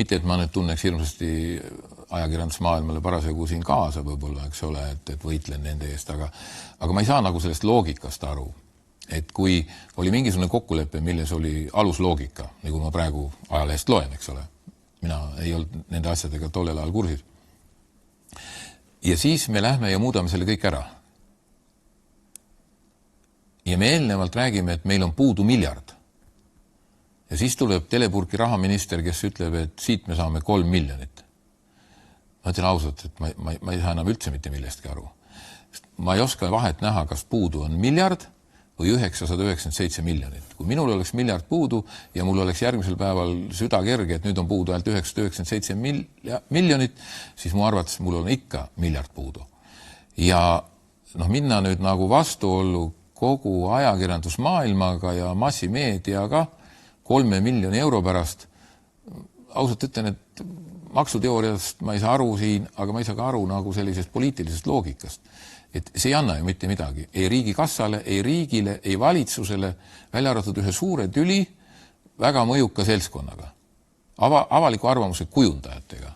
Mitte, et ma nüüd tunneks hirmsasti ajakirjandusmaailmale parasjagu siin kaasa võib-olla, eks ole, et võitlen nende eest, aga ma ei saa nagu sellest loogikast aru. Et kui oli mingisugune kokkulepe, milles oli alusloogika, nagu ma praegu ajalehest loen, eks ole. Mina ei olnud nende asjadega tollel ajal kursis. Ja siis me lähme ja muudame selle kõik ära. Ja me eelnevalt räägime, et meil on puudu miljard. Ja siis tuleb Telepurki rahaminister, kes ütleb, et siit me saame 3 miljonit. Ma ütlen ausalt, et ma ei saa enam üldse mitte millestki aru. Ma ei oska vahet näha, kas puudu on miljard või 997 miljonit. Kui minul oleks miljard puudu ja mul oleks järgmisel päeval süda kerge, et nüüd on puudu ainult 997 miljonit, siis mu arvates mul on ikka miljard puudu. Ja minna nüüd nagu vastuollu kogu ajakirjandusmaailmaga ja massimeediaga 3 miljoni euro pärast. Ausalt ütlen, et maksuteooriast ma ei saa aru siin, aga ma ei saa ka aru nagu sellisest poliitilisest loogikast. Et see ei anna ju mitte midagi. Ei riigikassale, ei riigile, ei valitsusele, välja arvatud ühe suure tüli väga mõjuka seltskonnaga. Avaliku arvamuse kujundajatega.